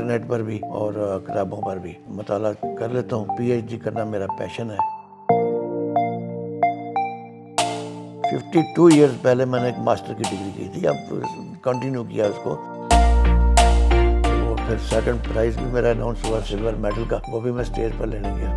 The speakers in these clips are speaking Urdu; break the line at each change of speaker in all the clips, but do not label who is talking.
انٹرنیٹ پر بھی اور کتابوں پر بھی مطالعہ کر لیتا ہوں. پی ایچ ڈی کرنا میرا پیشن ہے. 52 ایئرز پہلے میں نے ایک ماسٹر کی ڈگری کی تھی, اب کنٹینیو کیا اس کو. وہ پھر سیکنڈ پرائز بھی میرا اناؤنس ہوا سلور میڈل کا, وہ بھی میں اسٹیج پر لینے گیا.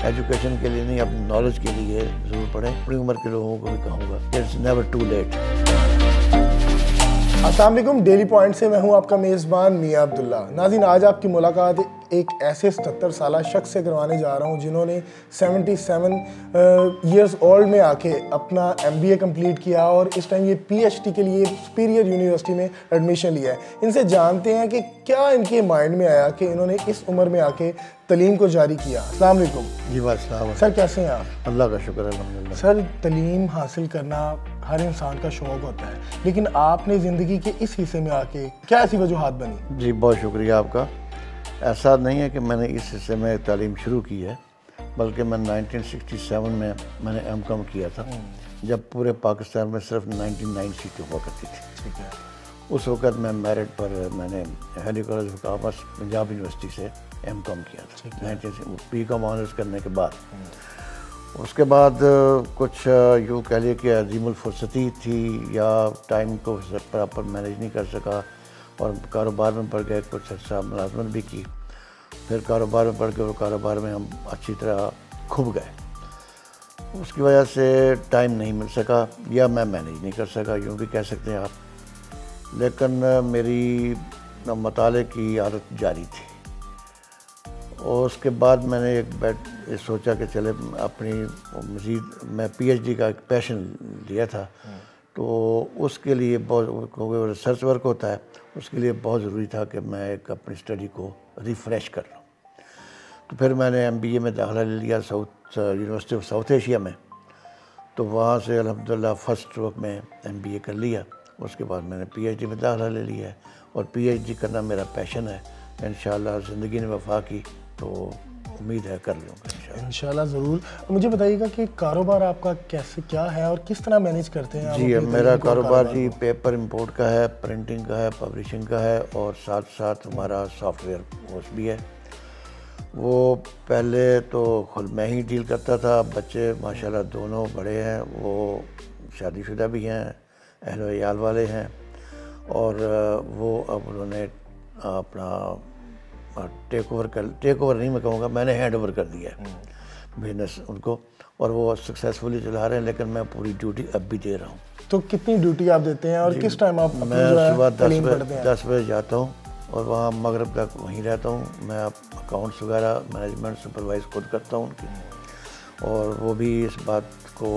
ایجوکیشن کے لیے نہیں, اپنی نالج کے لیے ضرور پڑھیں. اپنی عمر کے لوگوں کو بھی کہوں گا اٹس نیور ٹو لیٹ.
السلام علیکم. ڈیلی پوائنٹ سے میں ہوں آپ کا میزبان میاں عبداللہ. ناظرین, آج آپ کی ملاقات ایک ایسے 77 سالہ شخص سے کروانے جا رہا ہوں جنہوں نے 77 ایئرز اولڈ میں آ کے اپنا MBA کمپلیٹ کیا اور اس ٹائم یہ PhD کے لیے سپیریئر یونیورسٹی میں ایڈمیشن لیا ہے. ان سے جانتے ہیں کہ کیا ان کے مائنڈ میں آیا کہ انہوں نے اس عمر میں آ کے تعلیم کو جاری کیا. السلام علیکم.
جی السلام.
سر کیسے ہیں آپ؟
اللہ کا شکر ہے الحمدللہ.
سر, تعلیم حاصل کرنا ہر انسان کا شوق ہوتا ہے, لیکن آپ نے زندگی کے اس حصے میں آ کے کیا ایسی وجوہات بنی؟
جی بہت شکریہ آپ کا. ایسا نہیں ہے کہ میں نے اس حصے میں تعلیم شروع کی ہے, بلکہ میں 1967 میں نے M.Com کیا تھا, جب پورے پاکستان میں صرف 99 سیٹیں ہوا کرتی تھی.
ٹھیک ہے.
اس وقت میں میرٹ پر میں نے Hailey College of Commerce Punjab University سے M.Com کیا تھا. B.Com آنرس کرنے کے بعد اس کے بعد کچھ یوں کہہ لیے کہ عظیم الفرصتی تھی یا ٹائم کو پراپر مینیج نہیں کر سکا, اور کاروبار میں پڑ گئے. کچھ عرصہ ملازمت بھی کی, پھر کاروبار میں پڑ گئے اور کاروبار میں ہم اچھی طرح کھب گئے. اس کی وجہ سے ٹائم نہیں مل سکا یا میں مینیج نہیں کر سکا, یوں بھی کہہ سکتے ہیں آپ. لیکن میری مطالعے کی عادت جاری تھی, اور اس کے بعد میں نے ایک سوچا کہ چلے اپنی مزید, میں PhD کا ایک پیشن لیا تھا, تو اس کے لیے بہت ریسرچ ورک ہوتا ہے, اس کے لیے بہت ضروری تھا کہ میں ایک اپنی اسٹڈی کو ریفریش کر لوں. تو پھر میں نے MBA میں داخلہ لے لیا یونیورسٹی آف ساؤتھ ایشیا میں. تو وہاں سے الحمدللہ فرسٹ وقت میں MBA کر لیا. اس کے بعد میں نے PhD میں داخلہ لے لیا ہے, اور PhD کرنا میرا پیشن ہے. انشاءاللہ زندگی نے وفا کی تو امید ہے کر لوں گا
انشاءاللہ. ضرور. مجھے بتائیے گا کہ کاروبار آپ کا کیسے کیا ہے اور کس طرح مینیج کرتے ہیں آپ؟
جی میرا کاروبار جی پیپر امپورٹ کا ہے, پرنٹنگ کا ہے, پبلشنگ کا ہے, اور ساتھ ساتھ ہمارا سافٹ ویئر کورس بھی ہے. وہ پہلے تو خود میں ہی ڈیل کرتا تھا. بچے ماشاءاللہ دونوں بڑے ہیں, وہ شادی شدہ بھی ہیں, اہل و عیال والے ہیں, اور وہ اب انہوں نے اپنا ٹیک اوور نہیں میں کہوں گا, میں نے ہینڈ اوور کر دیا ہے بزنس ان کو, اور وہ سکسیزفلی چلا رہے ہیں. لیکن میں پوری ڈیوٹی اب بھی دے رہا ہوں.
تو کتنی ڈیوٹی آپ دیتے ہیں اور کس ٹائم آپ؟
میں صبح 10 بجے جاتا ہوں اور وہاں مغرب تک وہیں رہتا ہوں. میں اکاؤنٹس وغیرہ مینجمنٹ سپروائز خود کرتا ہوں ان کی, اور وہ بھی اس بات کو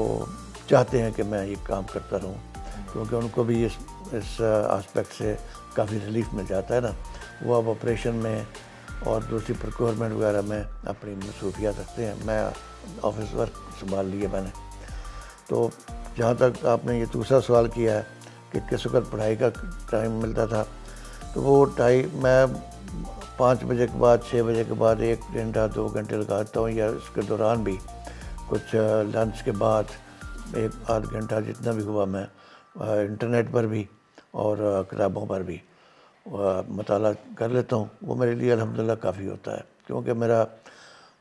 چاہتے ہیں کہ میں یہ کام کرتا رہوں, کیونکہ ان کو بھی اس آسپیکٹ سے کافی ریلیف مل جاتا ہے نا. وہ اب آپریشن میں اور دوسری پروکیورمنٹ وغیرہ میں اپنی مصروفیات رکھتے ہیں. میں آفس ورک سنبھال لیا میں نے. تو جہاں تک آپ نے یہ دوسرا سوال کیا ہے کہ کس وقت پڑھائی کا ٹائم ملتا تھا, تو وہ میں 5 بجے کے بعد 6 بجے کے بعد 1 گھنٹہ 2 گھنٹے لگاتا ہوں, یا اس کے دوران بھی کچھ لنچ کے بعد 1-8 گھنٹہ جتنا بھی ہوا میں انٹرنیٹ پر بھی اور کتابوں پر بھی مطالعہ کر لیتا ہوں. وہ میرے لیے الحمدللہ کافی ہوتا ہے, کیونکہ میرا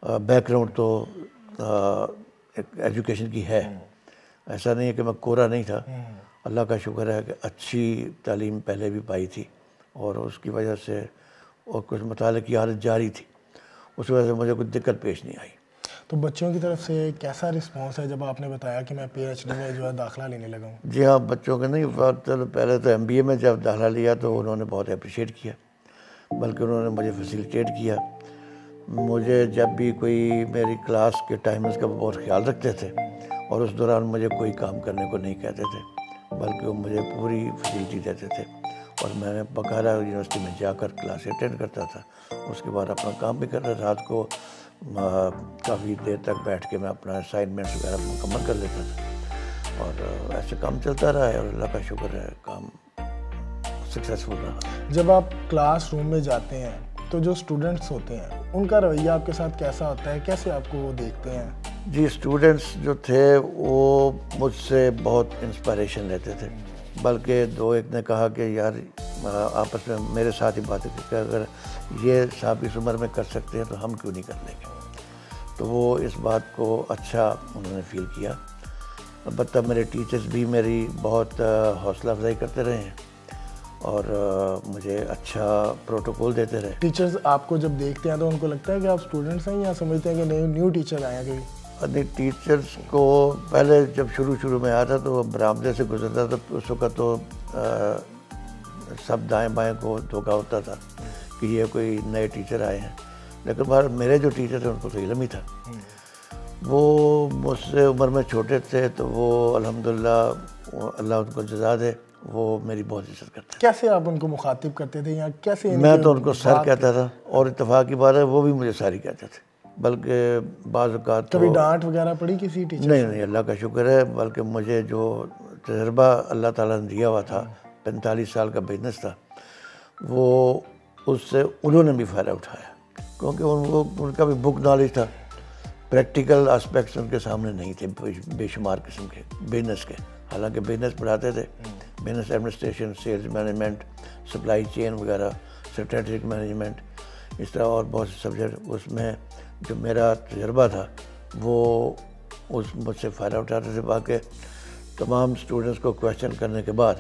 بیک گراؤنڈ تو ایجوکیشن کی ہے. ایسا نہیں ہے کہ میں کورا نہیں تھا. اللہ کا شکر ہے کہ اچھی تعلیم پہلے بھی پائی تھی, اور اس کی وجہ سے اور کچھ مطالعے کی عادت جاری تھی. اس وجہ سے مجھے کوئی دقت پیش نہیں آئی.
تو بچوں کی طرف سے کیسا رسپانس ہے جب آپ نے بتایا کہ میں PhD میں جو ہے داخلہ لینے لگا ہوں؟
جی ہاں, بچوں کے نہیں, پہلے تو MBA میں جب داخلہ لیا تو انہوں نے بہت اپریشیٹ کیا, بلکہ انہوں نے مجھے فیسیلیٹیٹ کیا. مجھے جب بھی کوئی میری کلاس کے ٹائمنگز کا بہت خیال رکھتے تھے, اور اس دوران مجھے کوئی کام کرنے کو نہیں کہتے تھے, بلکہ وہ مجھے پوری فیسیلٹی دیتے تھے, اور میں نے باقاعدہ یونیورسٹی میں جا کر کلاس اٹینڈ کرتا تھا. اس کے بعد اپنا کام بھی کرتا تھا. رات کو کافی دیر تک بیٹھ کے میں اپنا اسائنمنٹس وغیرہ مکمل کر لیتا تھا, اور ایسے کام چلتا رہا ہے, اور اللہ کا شکر ہے کام سکسیزفل رہا.
جب آپ کلاس روم میں جاتے ہیں تو جو اسٹوڈنٹس ہوتے ہیں ان کا رویہ آپ کے ساتھ کیسا ہوتا ہے, کیسے آپ کو وہ دیکھتے ہیں؟
جی اسٹوڈنٹس جو تھے وہ مجھ سے بہت انسپائریشن لیتے تھے. بلکہ دو ایک نے کہا کہ یار آپس میں میرے ساتھ ہی باتیں کی کہ اگر یہ صاحب اس عمر میں کر سکتے ہیں تو ہم کیوں نہیں کر لیں گے. تو وہ اس بات کو اچھا انہوں نے فیل کیا. البتہ میرے ٹیچرز بھی میری بہت حوصلہ افزائی کرتے رہے ہیں اور مجھے اچھا پروٹوکول دیتے رہے.
ٹیچرز آپ کو جب دیکھتے ہیں تو ان کو لگتا ہے کہ آپ اسٹوڈنٹس ہیں یا سمجھتے ہیں کہ نیو ٹیچر آئے ہیں کوئی؟
نہیں, ٹیچرز کو پہلے جب شروع میں آتا تو وہ برآمدے سے گزرتا تو اس وقت تو سب دائیں بائیں کو دھوکا ہوتا تھا کہ یہ کوئی نئے ٹیچر آئے ہیں. لیکن میرے جو ٹیچر تھے ان کو تو علم ہی تھا. وہ مجھ سے عمر میں چھوٹے تھے تو وہ الحمدللہ اللہ ان کو جزا دے, وہ میری بہت عزت کرتے تھے.
کیسے آپ ان کو مخاطب کرتے تھے یا کیسے؟
میں تو ان کو سر کہتا تھا اور اتفاق کی بات ہے وہ بھی مجھے ساری کہتے تھے. بلکہ بعض اوقات
کبھی ڈانٹ وغیرہ پڑی کسی ٹیچر؟
نہیں, اللہ کا شکر ہے. بلکہ مجھے جو تجربہ اللہ تعالیٰ نے دیا ہوا تھا, 45 سال کا بزنس تھا, وہ اس سے انہوں نے بھی فائدہ اٹھایا کیونکہ ان کا بھی بک نالج تھا. پریکٹیکل اسپیکٹس ان کے سامنے نہیں تھے بے شمار قسم کے بزنس کے. حالانکہ بزنس پڑھاتے تھے, business administration, sales management, supply chain وغیرہ, اسٹریٹجک مینجمنٹ, اس طرح اور بہت سے سبجیکٹ. اس میں جو میرا تجربہ تھا وہ مجھ سے فائدہ اٹھاتے تھے. باقی تمام اسٹوڈنٹس کو کویشچن کرنے کے بعد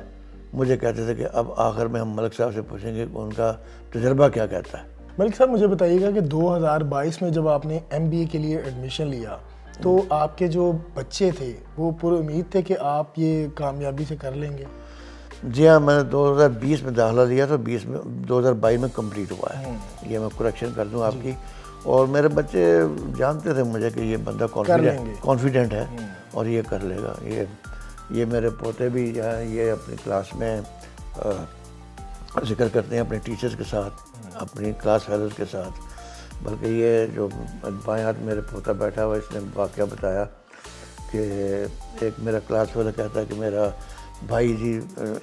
مجھے کہتے تھے کہ اب آخر میں ہم ملک صاحب سے پوچھیں گے کہ ان کا تجربہ کیا کہتا ہے.
ملک صاحب مجھے بتائیے گا کہ 2022 میں جب آپ نے MBA کے لیے ایڈمیشن لیا تو آپ کے جو بچے تھے وہ پورے امید تھے کہ آپ یہ کامیابی سے کر لیں گے؟
جی ہاں, میں نے 2020 میں داخلہ لیا تو 2022 میں کمپلیٹ ہوا ہے. یہ میں کریکشن کر دوں آپ کی. اور میرے بچے جانتے تھے مجھے کہ یہ بندہ کانفیڈنٹ ہے اور یہ کر لے گا. یہ میرے پوتے بھی یہ اپنی کلاس میں ذکر کرتے ہیں اپنے ٹیچرز کے ساتھ, اپنی کلاس فیلوز کے ساتھ. بلکہ یہ جو بائیں ہاتھ میرے پوتا بیٹھا ہوا, اس نے واقعہ بتایا کہ ایک میرا کلاس فیلو کہتا ہے کہ میرا بھائی جی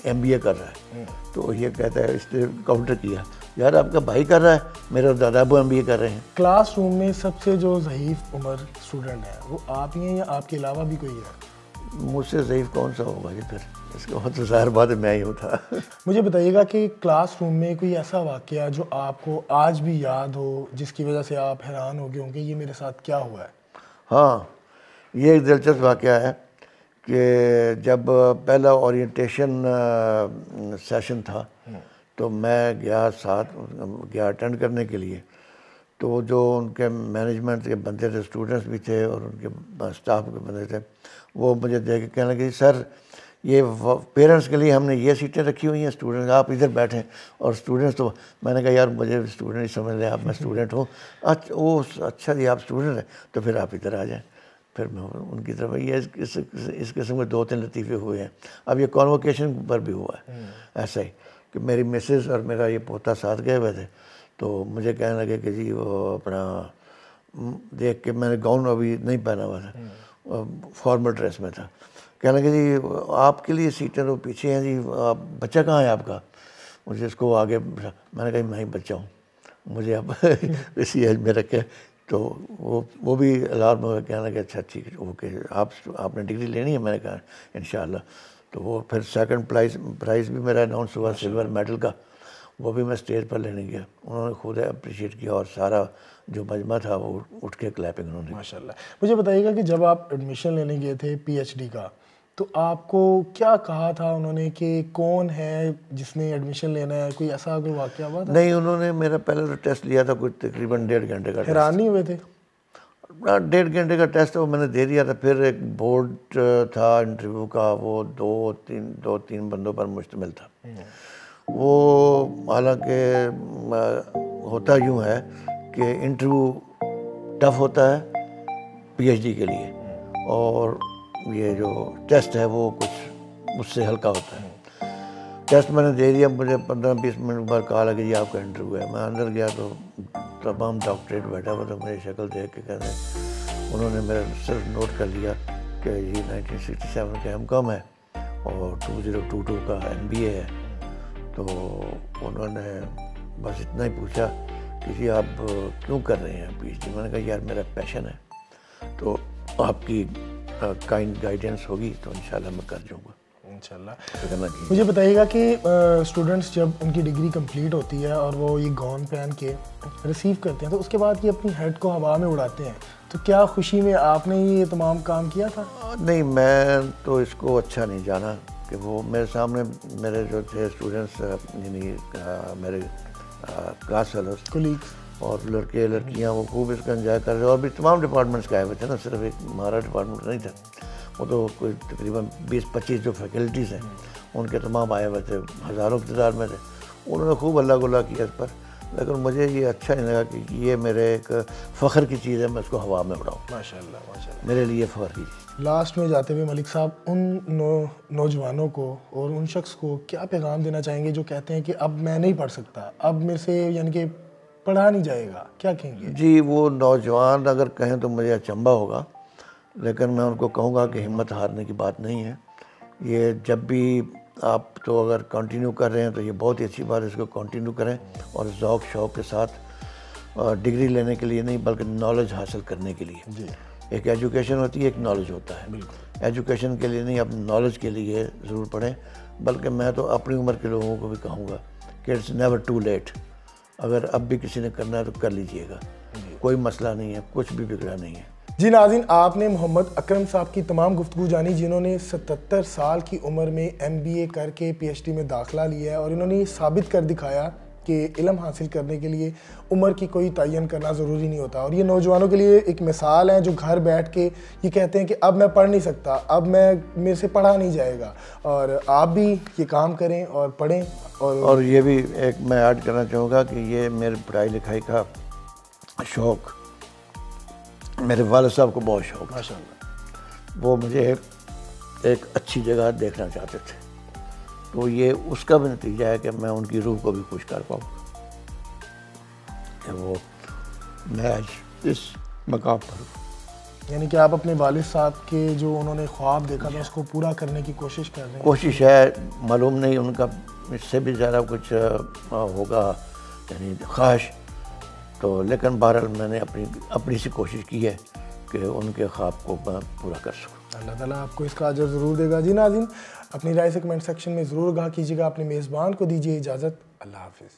MBA کر رہا ہے. تو یہ کہتا ہے, اس نے کاؤنٹر کیا, یار آپ کا بھائی کر رہا ہے, میرے دادا ابو MBA کر رہے ہیں.
کلاس روم میں سب سے جو ضعیف عمر اسٹوڈنٹ ہے وہ آپ ہی ہیں یا آپ کے علاوہ بھی کوئی ہے؟
مجھ سے ضعیف کون سا ہوگا جی, پھر اس کا بہت ظاہر بات ہے میں ہی ہوں تھا.
مجھے بتائیے گا کہ کلاس روم میں کوئی ایسا واقعہ جو آپ کو آج بھی یاد ہو, جس کی وجہ سے آپ حیران ہو گئے ہوں کہ یہ میرے ساتھ کیا ہوا ہے؟
ہاں, یہ ایک دلچسپ واقعہ ہے کہ جب پہلا اورینٹیشن سیشن تھا تو میں گیا اٹینڈ کرنے کے لیے. تو جو ان کے مینجمنٹ کے بندے تھے, اسٹوڈنٹس بھی تھے اور ان کے اسٹاف کے بندے تھے, وہ مجھے دیکھ کے کہنے لگے, سر یہ پیرنٹس کے لیے ہم نے یہ سیٹیں رکھی ہوئی ہیں, اسٹوڈنٹ آپ ادھر بیٹھیں. اور اسٹوڈنٹس تو میں نے کہا یار مجھے اسٹوڈنٹ ہی سمجھ لیں آپ, میں اسٹوڈنٹ ہوں. اچھا جی آپ اسٹوڈنٹ ہیں تو پھر آپ ادھر آ جائیں. پھر میں ان کی طرف یہ اس قسم کے 2-3 لطیفے ہوئے ہیں. اب یہ کانوکیشن پر بھی ہوا ہے ایسا ہی کہ میری مسز اور میرا یہ پوتا ساتھ گئے ہوئے تھے. تو مجھے کہنے لگے کہ جی وہ اپنا دیکھ کے, میں نے گاؤن ابھی نہیں پہنا ہوا تھا, فارمل ڈریس میں تھا. کہنے لگے جی آپ کے لیے سیٹیں تو پیچھے ہیں جی, آپ بچہ کہاں ہے آپ کا؟ مجھے اس کو آگے, میں نے کہا میں ہی بچہ ہوں, مجھے اب اسی ایج میں رکھے. تو وہ بھی الارم ہو گیا, کہنے لگے اچھا ٹھیک ہے اوکے, آپ نے ڈگری لینی ہے؟ میں نے کہا انشاءاللہ. تو وہ پھر سیکنڈ پرائز بھی میرا اناؤنس ہوا سلور میڈل کا, وہ بھی میں اسٹیج پر لینے گیا. انہوں نے خود اپریشیٹ کیا اور سارا جو مجمع تھا وہ اٹھ کے کلیپنگ انہوں نے.
ماشاءاللہ. مجھے بتائیے گا کہ جب آپ ایڈمیشن لینے گئے تھے PhD کا تو آپ کو کیا کہا تھا انہوں نے کہ کون ہے جس نے ایڈمیشن لینا ہے؟ کوئی ایسا کوئی واقعہ ہوا تھا؟
نہیں, انہوں نے میرا پہلے تو ٹیسٹ لیا تھا کچھ تقریباً 1.5 گھنٹے کا.
حیران نہیں ہوئے تھے؟
1.5 گھنٹے کا ٹیسٹ وہ میں نے دے دیا تھا. پھر ایک بورڈ تھا انٹرویو کا, وہ 2-3 بندوں پر مشتمل تھا. وہ حالانکہ ہوتا یوں ہے کہ انٹرویو ٹف ہوتا ہے PhD کے لیے, اور یہ جو ٹیسٹ ہے وہ کچھ اس سے ہلکا ہوتا ہے. ٹیسٹ میں نے دے دیا, مجھے 15-20 منٹ بعد کہا لگا جی آپ کا انٹرویو ہے. میں اندر گیا تو تمام ڈاکٹریٹ بیٹھا ہوا تھا, میری شکل دیکھ کے کہتے ہیں, انہوں نے میرا صرف نوٹ کر لیا کہ یہ 1967 کا MCom ہے اور 2022 کا MBA ہے. تو انہوں نے بس اتنا ہی پوچھا کہ جی آپ کیوں کر رہے ہیں PhD؟ میں نے کہا یار میرا پیشن ہے, تو آپ کی کائنڈ گائیڈنس ہوگی تو انشاءاللہ میں کر جاؤں گا.
انشاءاللہ. مجھے بتائیے گا کہ اسٹوڈنٹس جب ان کی ڈگری کمپلیٹ ہوتی ہے اور وہ یہ گاؤن پہن کے ریسیو کرتے ہیں تو اس کے بعد یہ اپنی ہیڈ کو ہوا میں اڑاتے ہیں, تو کیا خوشی میں آپ نے یہ تمام کام کیا تھا؟
نہیں, میں تو اس کو اچھا نہیں جانا کہ وہ میرے سامنے میرے جو تھے اسٹوڈنٹس, یعنی میرے کلاس فیلوز
کولیگس
اور لڑکے لڑکیاں, وہ خوب اس کا انجوائے کر رہے, اور بھی تمام ڈپارٹمنٹس کے آئے ہوئے تھے نا, صرف ایک ہمارا ڈپارٹمنٹ نہیں تھا, وہ تو کوئی تقریباً 20-25 جو فیکلٹیز ہیں ان کے تمام آئے ہوئے تھے, ہزاروں کی تعداد میں تھے. انہوں نے خوب اللہ گلا کیا اس پر, لیکن مجھے یہ اچھا نہیں لگا کہ یہ میرے ایک فخر کی چیز ہے, میں اس کو ہوا میں اڑاؤں.
ماشاءاللہ ماشاءاللہ.
میرے لیے فخر کی چیز.
لاسٹ میں جاتے ہوئے ملک صاحب, ان نوجوانوں کو اور ان شخص کو کیا پیغام دینا چاہیں گے جو کہتے ہیں کہ اب میں نہیں پڑھ سکتا, اب میرے سے یعنی کہ پڑھا نہیں جائے گا, کیا کہیں گے؟
جی, وہ نوجوان اگر کہیں تو مجھے اچنبھا ہوگا, لیکن میں ان کو کہوں گا کہ ہمت ہارنے کی بات نہیں ہے. یہ جب بھی آپ تو اگر کنٹینیو کر رہے ہیں تو یہ بہت ہی اچھی بات ہے, اس کو کنٹینیو کریں, اور ذوق شوق کے ساتھ, ڈگری لینے کے لیے نہیں بلکہ نالج حاصل کرنے کے لیے.
جی,
ایک ایجوکیشن ہوتی ہے, ایک نالج ہوتا ہے.
بالکل.
ایجوکیشن کے لیے نہیں, اپنے نالج کے لیے ضرور پڑھیں, بلکہ میں تو اپنی عمر کے لوگوں کو بھی کہوں گا کہ اٹس نیور ٹو لیٹ. اگر اب بھی کسی نے کرنا ہے تو کر لیجئے گا, کوئی مسئلہ نہیں ہے, کچھ بھی بگڑا نہیں ہے.
جی ناظرین, آپ نے محمد اکرم صاحب کی تمام گفتگو جانی, جنہوں نے 77 سال کی عمر میں MBA کر کے PhD میں داخلہ لیا ہے, اور انہوں نے یہ ثابت کر دکھایا کہ علم حاصل کرنے کے لیے عمر کی کوئی تعین کرنا ضروری نہیں ہوتا. اور یہ نوجوانوں کے لیے ایک مثال ہے جو گھر بیٹھ کے یہ کہتے ہیں کہ اب میں پڑھ نہیں سکتا, اب میرے سے پڑھا نہیں جائے گا, اور آپ بھی یہ کام کریں اور پڑھیں.
اور یہ بھی ایک میں ایڈ کرنا چاہوں گا کہ یہ میرے پڑھائی لکھائی کا شوق میرے والد صاحب کو بہت شوق.
ماشاءاللہ.
وہ مجھے ایک اچھی جگہ دیکھنا چاہتے تھے, تو یہ اس کا بھی نتیجہ ہے کہ میں ان کی روح کو بھی خوش کر پاؤں کہ وہ میں آج اس مقام پر ہوں.
یعنی کہ آپ اپنے والد صاحب کے جو انہوں نے خواب دیکھا تھا اس کو پورا کرنے کی کوشش کر رہے ہیں.
کوشش ہے, معلوم نہیں ان کا اس سے بھی زیادہ کچھ ہوگا, یعنی خواہش تو, لیکن بہرحال میں نے اپنی سی کوشش کی ہے کہ ان کے خواب کو میں پورا کر سکوں.
اللہ تعالیٰ آپ کو اس کا اجر ضرور دے گا. جی ناظرین, اپنی رائے سے کمنٹ سیکشن میں ضرور آگاہ کیجیے گا. اپنے میزبان کو دیجیے اجازت. اللہ حافظ.